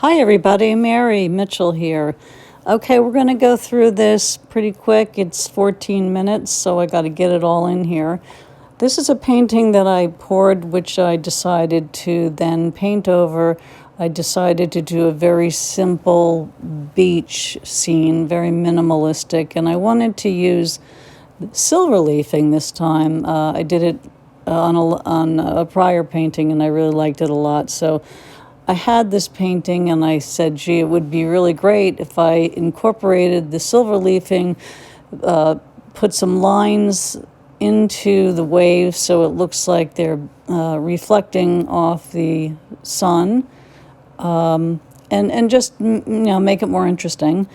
Hi everybody, Mary Mitchell here. Okay, we're going to go through this pretty quick. It's 14 minutes, so I got to get it all in here. This is a painting that I poured, which I decided to then paint over. I decided to do a very simple beach scene, very minimalistic, and I wanted to use silver leafing this time. I did it on a prior painting, and I really liked it a lot. So I had this painting, and I said, gee, it would be really great if I incorporated the silver leafing, put some lines into the waves so it looks like they're reflecting off the sun, and just make it more interesting.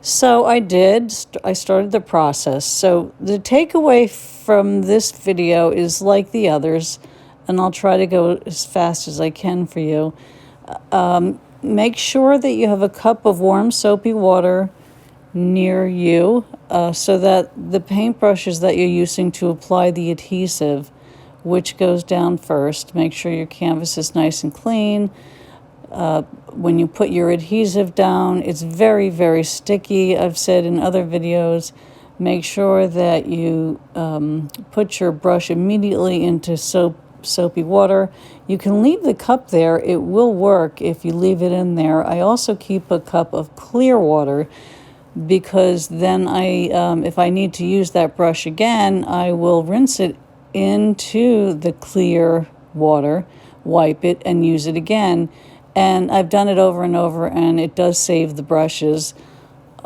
So I did. I started the process. So the takeaway from this video is like the others, and I'll try to go as fast as I can for you. Make sure that you have a cup of warm soapy water near you, so that the paintbrushes that you're using to apply the adhesive, which goes down first, make sure your canvas is nice and clean. When you put your adhesive down, it's very, very sticky. I've said in other videos, make sure that you put your brush immediately into soapy water. You can leave the cup there. It will work if you leave it in there. I also keep a cup of clear water because then if I need to use that brush again, I will rinse it into the clear water, wipe it, and use it again. And I've done it over and over, and it does save the brushes.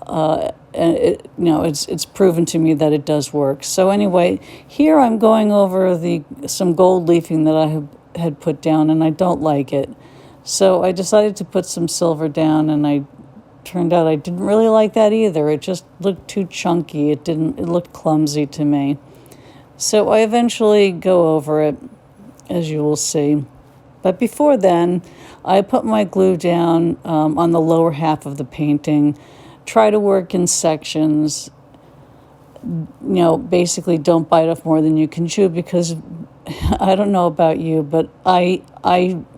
And it's proven to me that it does work. So anyway, here I'm going over some gold leafing that I had put down, and I don't like it. So I decided to put some silver down, and turned out I didn't really like that either. It just looked too chunky. It looked clumsy to me. So I eventually go over it, as you will see. But before then, I put my glue down on the lower half of the painting. Try to work in sections. Basically don't bite off more than you can chew, because I don't know about you, but I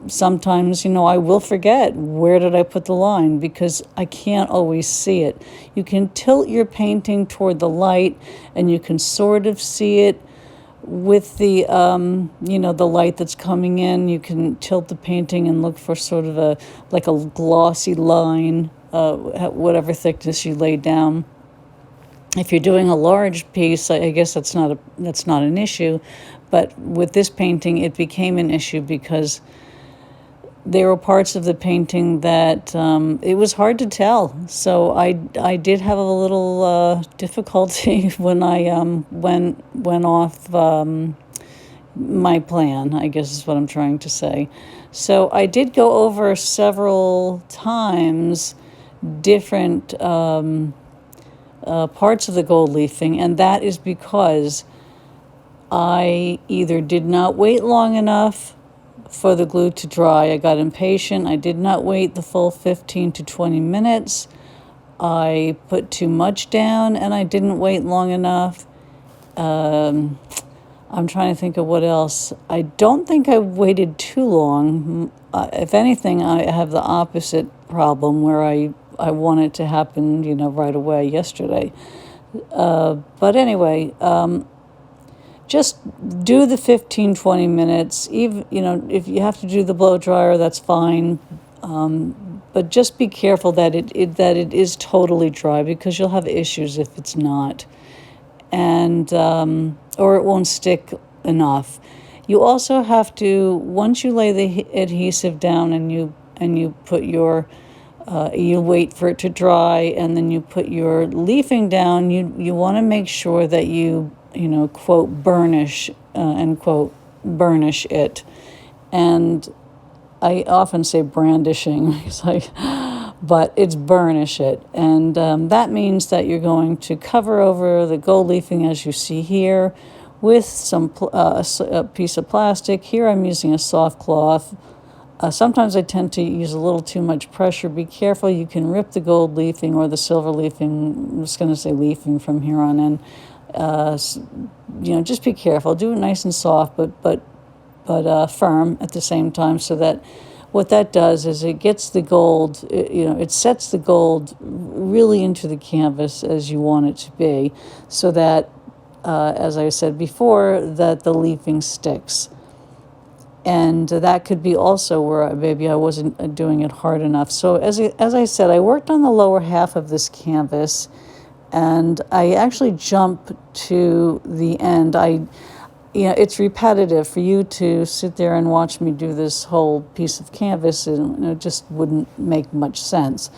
sometimes, I will forget where did I put the line, because I can't always see it. You can tilt your painting toward the light, and you can sort of see it with the the light that's coming in. You can tilt the painting and look for sort of a glossy line, whatever thickness you lay down. If you're doing a large piece, I guess that's not an issue, but with this painting it became an issue because there were parts of the painting that it was hard to tell. So I did have a little difficulty when I went off my plan, I guess is what I'm trying to say. So I did go over several times different parts of the gold leafing, and that is because I either did not wait long enough for the glue to dry. I got impatient. I did not wait the full 15 to 20 minutes. I put too much down, and I didn't wait long enough. I'm trying to think of what else. I don't think I waited too long. If anything, I have the opposite problem where I want it to happen, right away, yesterday. But anyway, just do the 15, 20 minutes. Even, if you have to do the blow dryer, that's fine. But just be careful that it is totally dry, because you'll have issues if it's not. And, or it won't stick enough. You also have to, once you lay the adhesive down and you put your, you wait for it to dry, and then you put your leafing down, you want to make sure that you quote, burnish, end quote, burnish it. And I often say brandishing, but it's burnish it. And that means that you're going to cover over the gold leafing, as you see here, with a piece of plastic. Here I'm using a soft cloth. Sometimes I tend to use a little too much pressure. Be careful, you can rip the gold leafing or the silver leafing. I'm just going to say leafing from here on in. Just be careful. Do it nice and soft, but firm at the same time, so that what that does is it gets the gold, it sets the gold really into the canvas as you want it to be, so that, as I said before, that the leafing sticks. And that could be also where maybe I wasn't doing it hard enough. So as I said, I worked on the lower half of this canvas, and I actually jump to the end. It's repetitive for you to sit there and watch me do this whole piece of canvas, and it just wouldn't make much sense.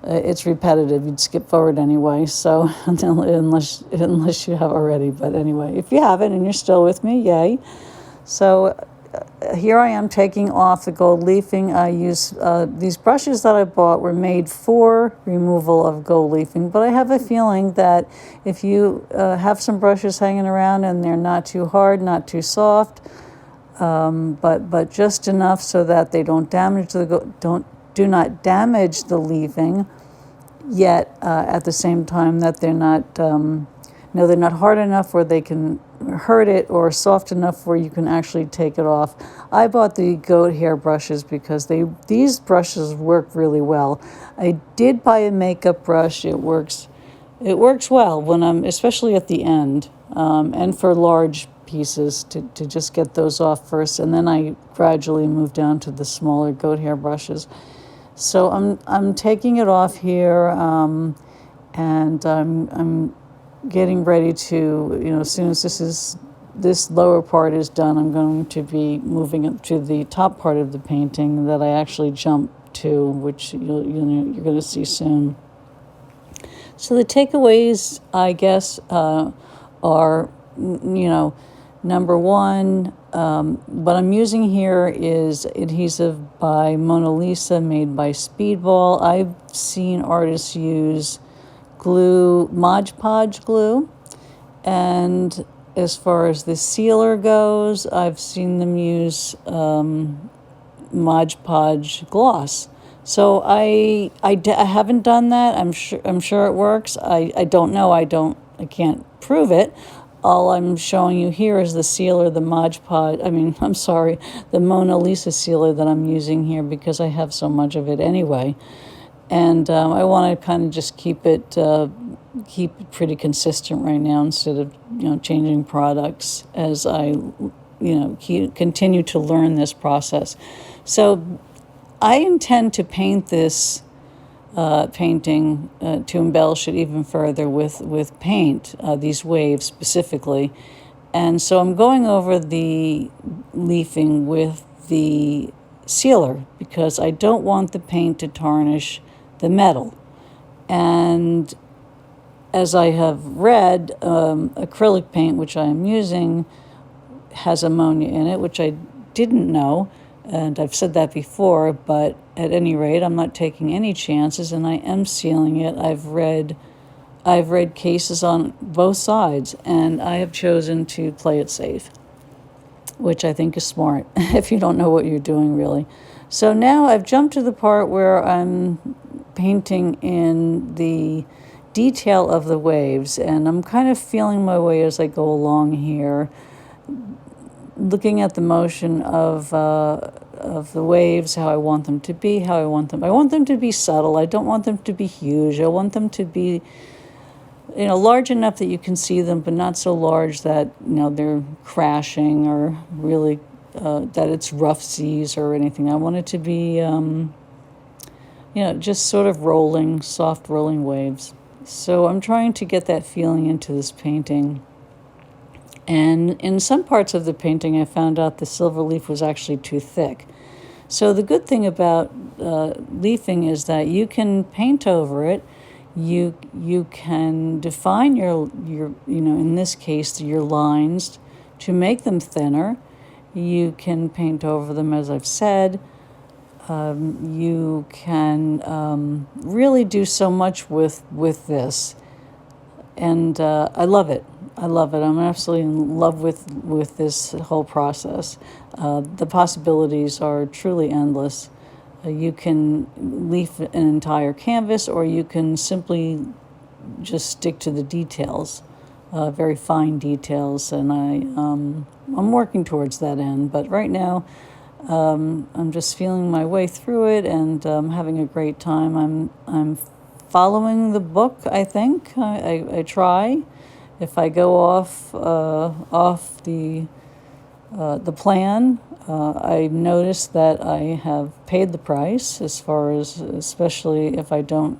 It's repetitive. You'd skip forward anyway. So unless you have already, but anyway, if you haven't and you're still with me, yay. So here I am taking off the gold leafing. I use these brushes that I bought were made for removal of gold leafing, but I have a feeling that if you have some brushes hanging around and they're not too hard, not too soft, but just enough so that they don't damage do not damage the leafing, yet at the same time that they're not they're not hard enough where they can hurt it, or soft enough where you can actually take it off. I bought the goat hair brushes because these brushes work really well. I did buy a makeup brush. It works well when especially at the end, and for large pieces to just get those off first, and then I gradually move down to the smaller goat hair brushes. So I'm taking it off here, and I'm getting ready to, as soon as this lower part is done, I'm going to be moving up to the top part of the painting that I actually jumped to, which you're going to see soon. So the takeaways, I guess, are, number one, what I'm using here is adhesive by Mona Lisa, made by Speedball. I've seen artists use glue, Mod Podge glue, and as far as the sealer goes, I've seen them use Mod Podge gloss. So I haven't done that. I'm sure it works. I don't know. I can't prove it. All I'm showing you here is the sealer, the the Mona Lisa sealer that I'm using here, because I have so much of it anyway. And I want to kind of just keep it pretty consistent right now, instead of changing products as I continue to learn this process. So I intend to paint this painting to embellish it even further with paint, these waves specifically. And so I'm going over the leafing with the sealer because I don't want the paint to tarnish the metal. And as I have read, acrylic paint, which I am using, has ammonia in it, which I didn't know, and I've said that before, but at any rate, I'm not taking any chances, and I am sealing it. I've read cases on both sides, and I have chosen to play it safe, which I think is smart if you don't know what you're doing, really. So now I've jumped to the part where I'm painting in the detail of the waves, and I'm kind of feeling my way as I go along here, looking at the motion of the waves, how I want them to be, I want them to be subtle. I don't want them to be huge. I want them to be, large enough that you can see them, but not so large that, they're crashing, or really that it's rough seas or anything. I want it to be, just sort of soft rolling waves. So I'm trying to get that feeling into this painting. And in some parts of the painting, I found out the silver leaf was actually too thick. So the good thing about leafing is that you can paint over it. You can define your in this case, your lines to make them thinner. You can paint over them, as I've said. You can really do so much with this. And I love it. I'm absolutely in love with this whole process. The possibilities are truly endless. You can leaf an entire canvas, or you can simply just stick to the details, very fine details. And I'm working towards that end. But right now, I'm just feeling my way through it and having a great time. I'm following the book, I think. I try. If I go off the plan, I notice that I have paid the price, as far as, especially if I don't,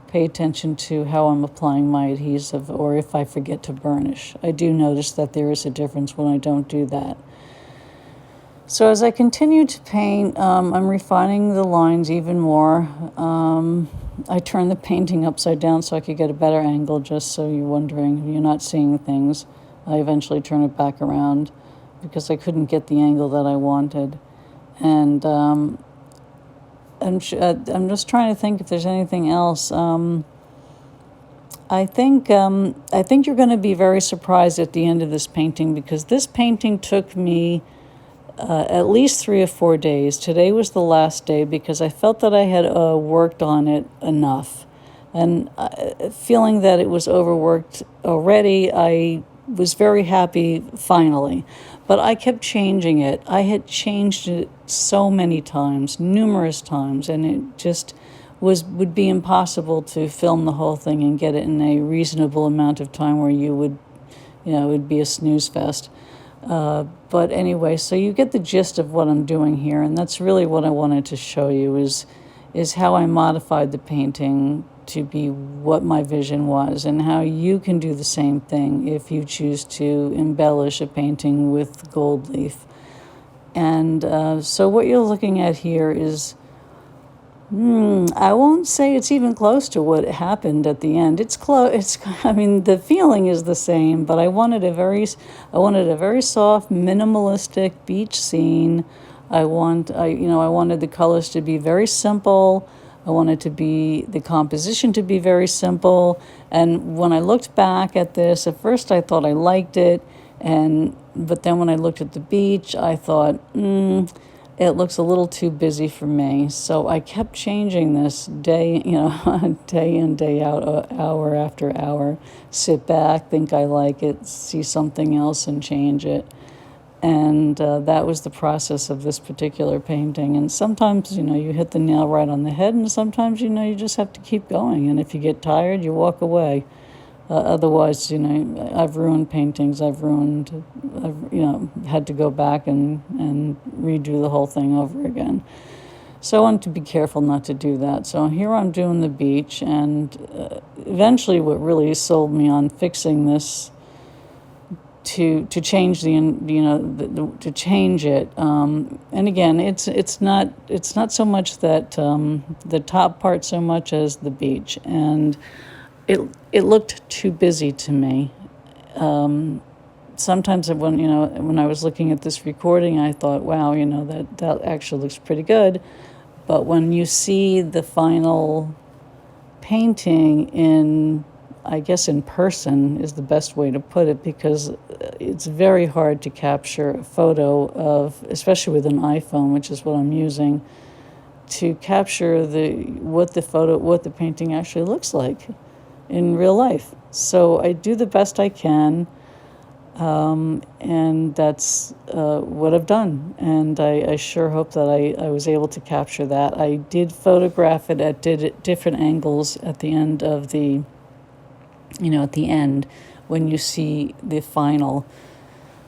pay attention to how I'm applying my adhesive, or if I forget to burnish. I do notice that there is a difference when I don't do that. So as I continue to paint, I'm refining the lines even more. I turn the painting upside down so I could get a better angle, just so you're wondering, you're not seeing things. I eventually turn it back around because I couldn't get the angle that I wanted. And I'm just trying to think if there's anything else. I think you're going to be very surprised at the end of this painting, because this painting took me at least 3 or 4 days. Today was the last day because I felt that I had worked on it enough. And feeling that it was overworked already, I was very happy finally. But I kept changing it. I had changed it so many times, numerous times, and it just would be impossible to film the whole thing and get it in a reasonable amount of time where you would, it would be a snooze fest. But anyway, so you get the gist of what I'm doing here, and that's really what I wanted to show you, is how I modified the painting to be what my vision was, and how you can do the same thing if you choose to embellish a painting with gold leaf. And so what you're looking at here is, I won't say it's even close to what happened at the end. It's close. I mean, the feeling is the same, but I wanted a very soft, minimalistic beach scene. I wanted the colors to be very simple. I wanted the composition to be very simple. And when I looked back at this, at first I thought I liked it, but then when I looked at the beach, I thought, it looks a little too busy for me. So I kept changing this day in, day out, hour after hour. Sit back, think I like it, see something else and change it. And that was the process of this particular painting. And sometimes, you hit the nail right on the head, and sometimes, you just have to keep going. And if you get tired, you walk away. Otherwise, I've ruined paintings. I've had to go back and redo the whole thing over again. So I wanted to be careful not to do that. So here I'm doing the beach, and eventually what really sold me on fixing this to change to change it. And again, it's not so much that the top part so much as the beach. And it looked too busy to me. Sometimes when I was looking at this recording, I thought, wow, that actually looks pretty good. But when you see the final painting I guess in person is the best way to put it, because it's very hard to capture a photo of, especially with an iPhone, which is what I'm using, to capture what the painting actually looks like in real life. So I do the best I can, and that's what I've done. And I sure hope that I was able to capture that. I did photograph it at different angles at the end of at the end, when you see the final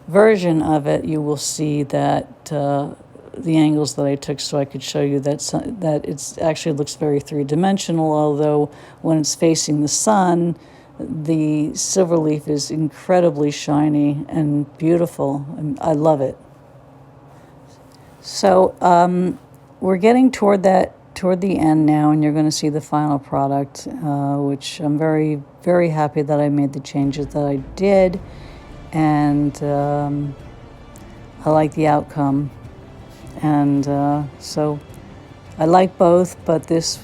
version of it, you will see that the angles that I took, so I could show you that it actually looks very three-dimensional, although when it's facing the sun, the silver leaf is incredibly shiny and beautiful. I love it. So we're getting toward the end now, and you're going to see the final product, which I'm very, very happy that I made the changes that I did, and I like the outcome. And so I like both, but this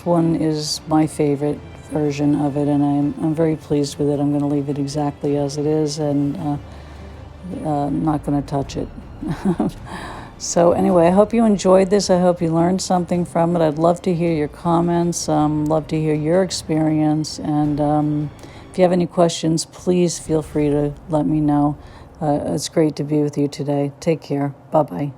one is my favorite version of it, and I'm very pleased with it. I'm going to leave it exactly as it is, and not going to touch it. So anyway, I hope you enjoyed this. I hope you learned something from it. I'd love to hear your comments, love to hear your experience, and if you have any questions, please feel free to let me know. It's great to be with you today. Take care. Bye-bye.